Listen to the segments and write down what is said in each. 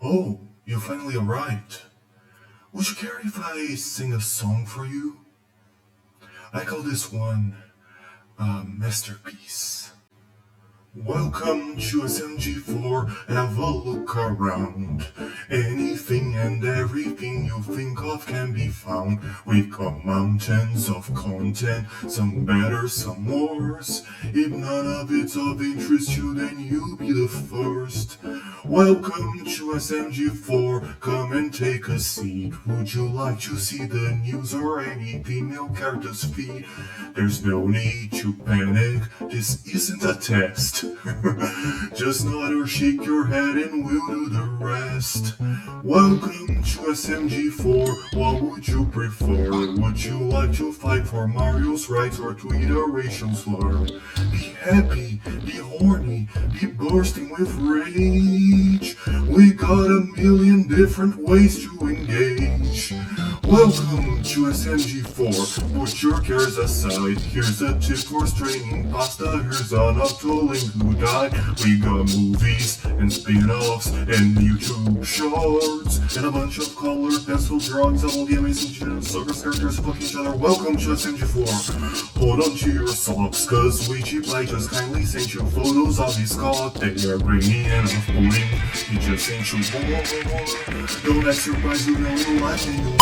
Oh, you finally arrived. Would you care if I sing a song for you? I call this one a masterpiece. Welcome to SMG4, have a look around. Anything and everything you think of can be found. We've got mountains of content, some better, some worse. If none of it's of interest you, then you'll be the first. Welcome to SMG4, come and take a seat. Would you like to see the news or any female characters feed? There's no need to panic, this isn't a test. Just nod or shake your head and we'll do the rest. Welcome to SMG4, what would you prefer? Would you like to fight for Mario's rights or tweet a racial slur? Be happy, be horny, be bursting with rage. We got a million different ways to engage. Welcome to SMG4, put your cares aside. Here's a tip for straining pasta, here's an uptoling who died. We got movies and spin-offs and YouTube shorts and a bunch of colored pencil drawings of all the amazing channels, circus characters fuck each other. Welcome to SMG4. Hold on to your socks, cause we cheap like just kindly sent you photos of his cock. They are grainy and off-putting, he just sent you more. Don't act surprised, you know you'll laugh and you'll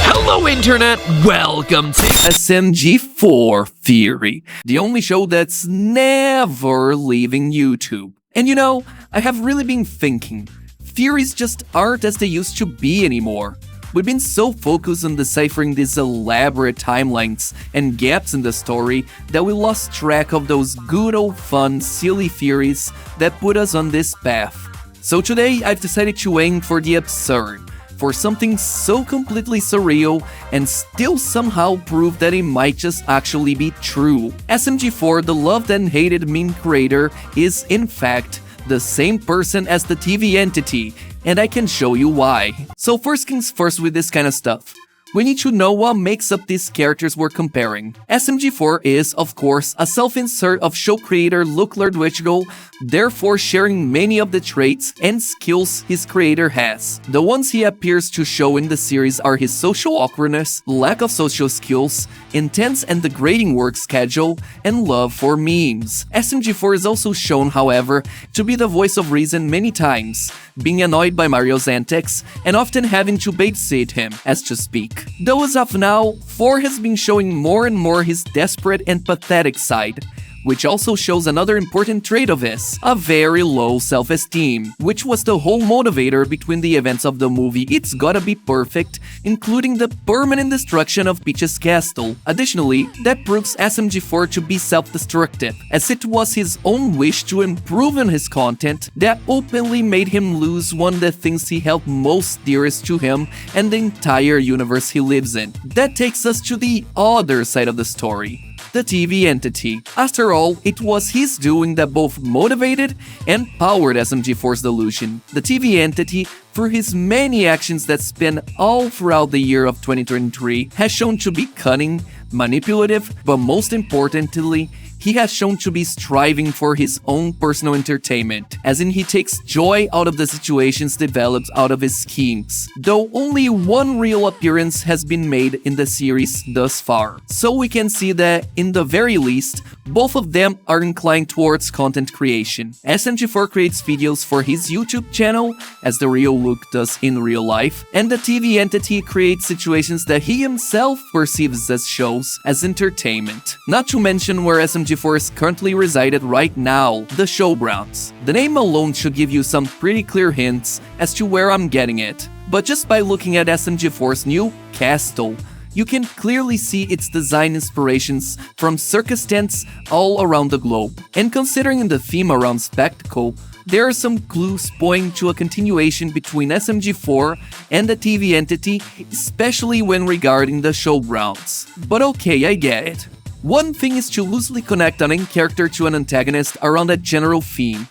Hello Internet, welcome to SMG4 Theory, the only show that's never leaving YouTube. And you know, I have really been thinking, theories just aren't as they used to be anymore. We've been so focused on deciphering these elaborate timelines and gaps in the story that we lost track of those good old fun, silly theories that put us on this path. So today I've decided to aim for the absurd, for something so completely surreal and still somehow prove that it might just actually be true. SMG4, the loved and hated meme creator, is in fact the same person as the TV entity, and I can show you why. So first things first with this kind of stuff. We need to know what makes up these characters we're comparing. SMG4 is, of course, a self-insert of show creator Luke Lerdwichgo, therefore sharing many of the traits and skills his creator has. The ones he appears to show in the series are his social awkwardness, lack of social skills, intense and degrading work schedule, and love for memes. SMG4 is also shown, however, to be the voice of reason many times, being annoyed by Mario's antics, and often having to babysit him, as to speak. Though as of now, 4 has been showing more and more his desperate and pathetic side, which also shows another important trait of his, a very low self-esteem, which was the whole motivator between the events of the movie It's Gotta Be Perfect, including the permanent destruction of Peach's castle. Additionally, that proves SMG4 to be self-destructive, as it was his own wish to improve on his content that openly made him lose one of the things he held most dearest to him and the entire universe he lives in. That takes us to the other side of the story, the TV entity. After all, it was his doing that both motivated and powered SMG4's delusion. The TV entity, through his many actions that span all throughout the year of 2023, has shown to be cunning, manipulative, but most importantly, he has shown to be striving for his own personal entertainment, as in he takes joy out of the situations developed out of his schemes, though only one real appearance has been made in the series thus far. So we can see that, in the very least, both of them are inclined towards content creation. SMG4 creates videos for his YouTube channel, as the real Luke does in real life, and the TV entity creates situations that he himself perceives as shows, as entertainment. Not to mention where SMG4 is currently resided right now, the Showgrounds. The name alone should give you some pretty clear hints as to where I'm getting it. But just by looking at SMG4's new castle, you can clearly see its design inspirations from circus tents all around the globe. And considering the theme around spectacle, there are some clues pointing to a continuation between SMG4 and the TV entity, especially when regarding the Showgrounds. But okay, I get it. One thing is to loosely connect an in character to an antagonist around a general theme.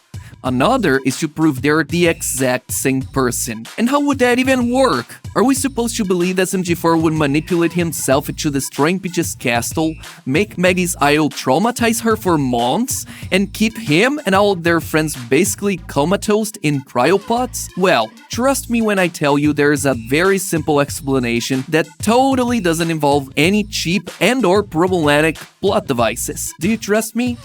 Another is to prove they're the exact same person. And how would that even work? Are we supposed to believe SMG4 would manipulate himself into destroying Peach's castle, make Maggie's idol traumatize her for months, and keep him and all their friends basically comatose in cryopods? Well, trust me when I tell you there's a very simple explanation that totally doesn't involve any cheap and/or problematic plot devices. Do you trust me?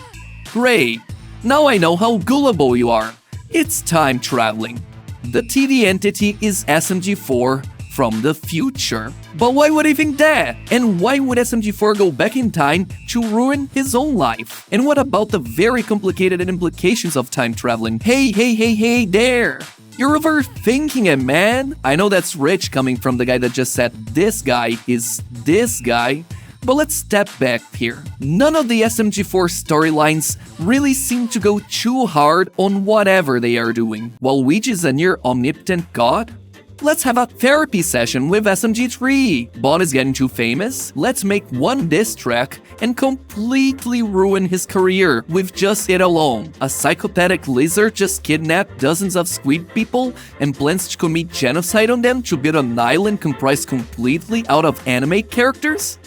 Great! Now I know how gullible you are. It's time traveling. The TV entity is SMG4 from the future. But why would he think that? And why would SMG4 go back in time to ruin his own life? And what about the very complicated implications of time traveling? Hey there! You're overthinking it, man! I know that's rich coming from the guy that just said this guy is this guy, but let's step back here. None of the SMG4 storylines really seem to go too hard on whatever they are doing. While Ouija is a near omnipotent god, let's have a therapy session with SMG3. Bond is getting too famous. Let's make one diss track and completely ruin his career with just it alone. A psychopathic lizard just kidnapped dozens of squid people and plans to commit genocide on them to build an island comprised completely out of anime characters?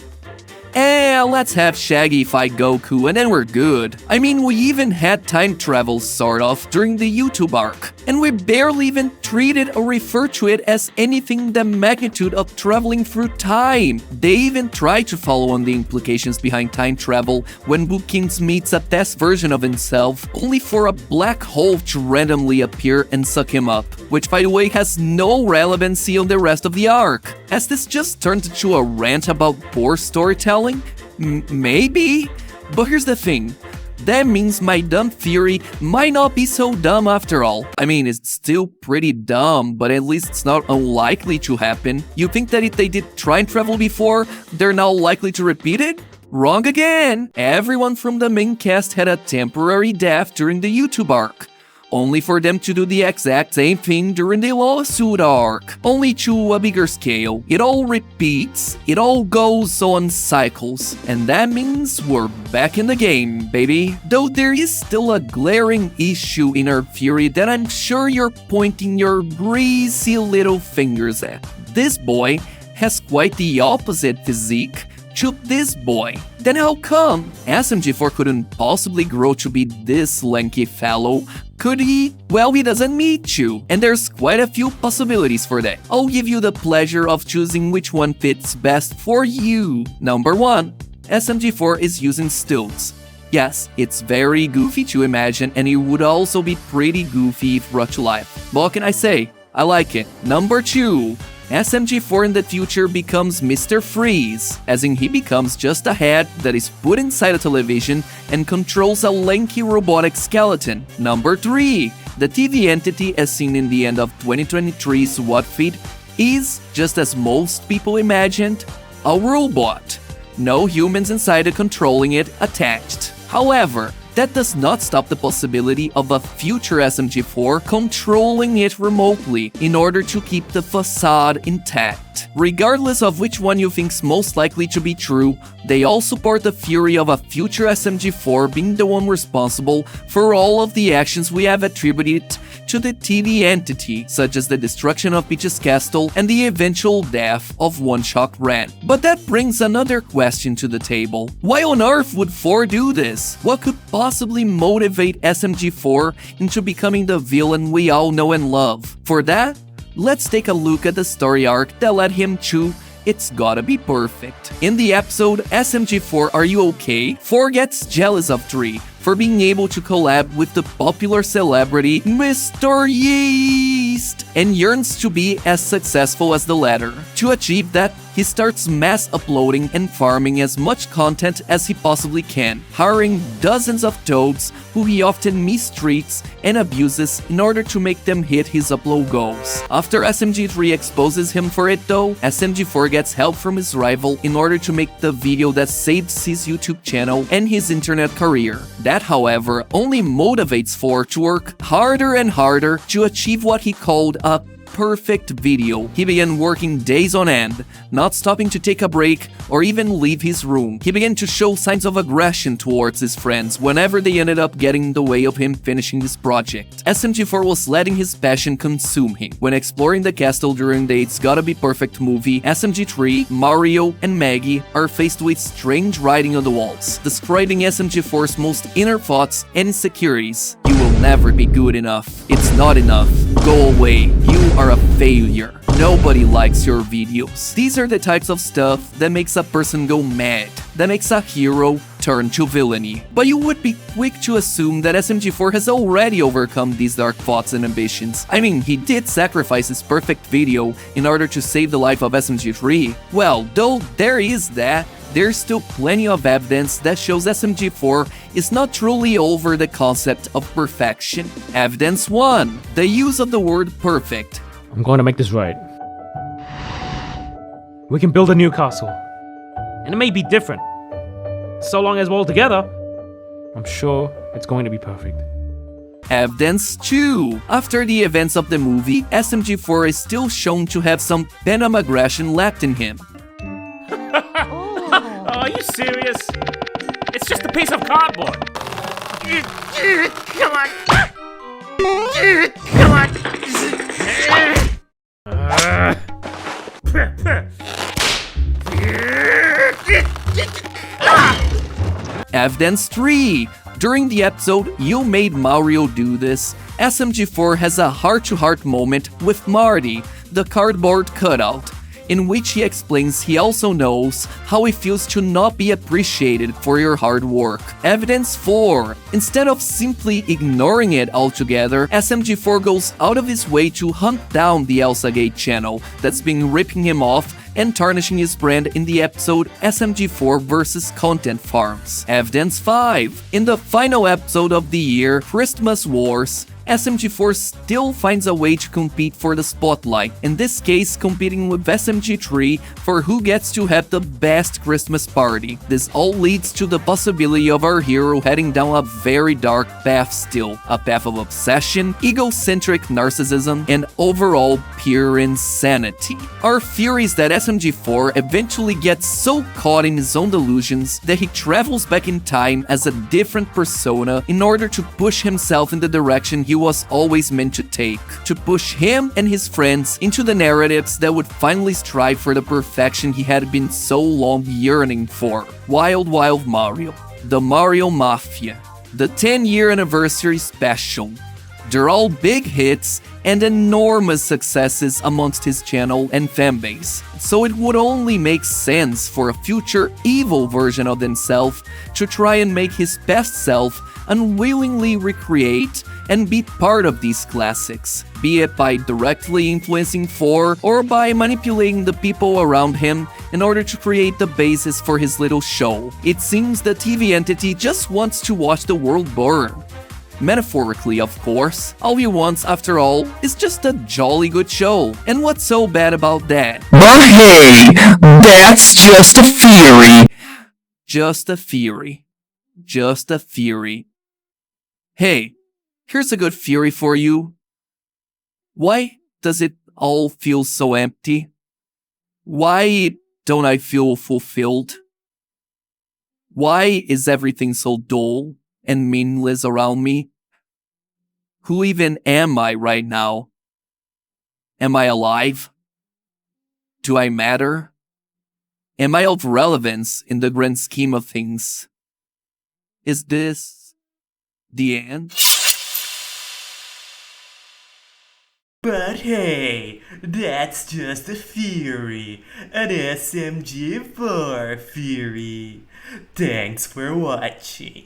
Let's have Shaggy fight Goku and then we're good. I mean, we even had time travel sort of during the YouTube arc. And we barely even treated or referred to it as anything the magnitude of traveling through time. They even tried to follow on the implications behind time travel when Bookings meets a test version of himself, only for a black hole to randomly appear and suck him up. Which, by the way, has no relevancy on the rest of the arc. Has this just turned into a rant about poor storytelling? Maybe? But here's the thing. That means my dumb theory might not be so dumb after all. I mean, it's still pretty dumb, but at least it's not unlikely to happen. You think that if they did time travel before, they're now likely to repeat it? Wrong again! Everyone from the main cast had a temporary death during the YouTube arc. Only for them to do the exact same thing during the lawsuit arc, only to a bigger scale. It all repeats, it all goes on cycles, and that means we're back in the game, baby. Though there is still a glaring issue in our theory that I'm sure you're pointing your greasy little fingers at. This boy has quite the opposite physique to this boy. Then how come SMG4 couldn't possibly grow to be this lanky fellow? Could he? Well, he doesn't meet you, and there's quite a few possibilities for that. I'll give you the pleasure of choosing which one fits best for you. Number 1. SMG4 is using stilts. Yes, it's very goofy to imagine, and it would also be pretty goofy if brought to life. But what can I say? I like it. Number 2. SMG4 in the future becomes Mr. Freeze, as in he becomes just a head that is put inside a television and controls a lanky robotic skeleton. Number 3. The TV entity as seen in the end of 2023's What Feed is, just as most people imagined, a robot. No humans inside it controlling it attached. However, that does not stop the possibility of a future SMG4 controlling it remotely in order to keep the facade intact. Regardless of which one you think's most likely to be true, they all support the theory of a future SMG4 being the one responsible for all of the actions we have attributed to the TV entity, such as the destruction of Peach's castle and the eventual death of One-Shot Ren. But that brings another question to the table. Why on earth would 4 do this? What could possibly motivate SMG4 into becoming the villain we all know and love? For that, let's take a look at the story arc that led him to It's Gotta Be Perfect. In the episode SMG4 Are You Okay?, 4 gets jealous of 3 for being able to collab with the popular celebrity Mr. Yeast and yearns to be as successful as the latter. To achieve that, he starts mass uploading and farming as much content as he possibly can, hiring dozens of toads who he often mistreats and abuses in order to make them hit his upload goals. After SMG3 exposes him for it though, SMG4 gets help from his rival in order to make the video that saves his YouTube channel and his internet career. That, however, only motivates 4 to work harder and harder to achieve what he called a perfect video. He began working days on end, not stopping to take a break or even leave his room. He began to show signs of aggression towards his friends whenever they ended up getting in the way of him finishing this project. SMG4 was letting his passion consume him. When exploring the castle during the It's Gotta Be Perfect movie, SMG3, Mario, and Maggie are faced with strange writing on the walls, describing SMG4's most inner thoughts and insecurities. You will never be good enough. It's not enough. Go away. You are a failure. Nobody likes your videos. These are the types of stuff that makes a person go mad, that makes a hero turn to villainy. But you would be quick to assume that SMG4 has already overcome these dark thoughts and ambitions. I mean, he did sacrifice his perfect video in order to save the life of SMG3. Well, though there is that, there's still plenty of evidence that shows SMG4 is not truly over the concept of perfection. Evidence 1. The use of the word perfect. I'm going to make this right. We can build a new castle. And it may be different. So long as we're all together, I'm sure it's going to be perfect. Evidence 2. After the events of the movie, SMG4 is still shown to have some venom aggression left in him. Oh, are you serious? It's just a piece of cardboard. Come on. Come on. Evidence 3. During the episode You Made Mario Do This, SMG4 has a heart-to-heart moment with Marty, the cardboard cutout, in which he explains he also knows how it feels to not be appreciated for your hard work. Evidence 4. Instead of simply ignoring it altogether, SMG4 goes out of his way to hunt down the ElsaGate channel that's been ripping him off and tarnishing his brand in the episode SMG4 vs. Content Farms. Evidence 5. In the final episode of the year, Christmas Wars, SMG4 still finds a way to compete for the spotlight, in this case competing with SMG3 for who gets to have the best Christmas party. This all leads to the possibility of our hero heading down a very dark path still, a path of obsession, egocentric narcissism, and overall pure insanity. Our theory is that SMG4 eventually gets so caught in his own delusions that he travels back in time as a different persona in order to push himself in the direction he was always meant to take, to push him and his friends into the narratives that would finally strive for the perfection he had been so long yearning for. Wild Wild Mario, the Mario Mafia, the 10-year anniversary special. They're all big hits and enormous successes amongst his channel and fanbase, so it would only make sense for a future evil version of himself to try and make his best self unwillingly recreate and be part of these classics, be it by directly influencing 4 or by manipulating the people around him in order to create the basis for his little show. It seems the TV entity just wants to watch the world burn. Metaphorically, of course. All he wants, after all, is just a jolly good show. And what's so bad about that? But hey, that's just a theory. Just a theory. Just a theory. Hey, here's a good theory for you. Why does it all feel so empty? Why don't I feel fulfilled? Why is everything so dull and meaningless around me? Who even am I right now? Am I alive? Do I matter? Am I of relevance in the grand scheme of things? Is this the end? But hey, that's just a theory, an SMG4 theory. Thanks for watching.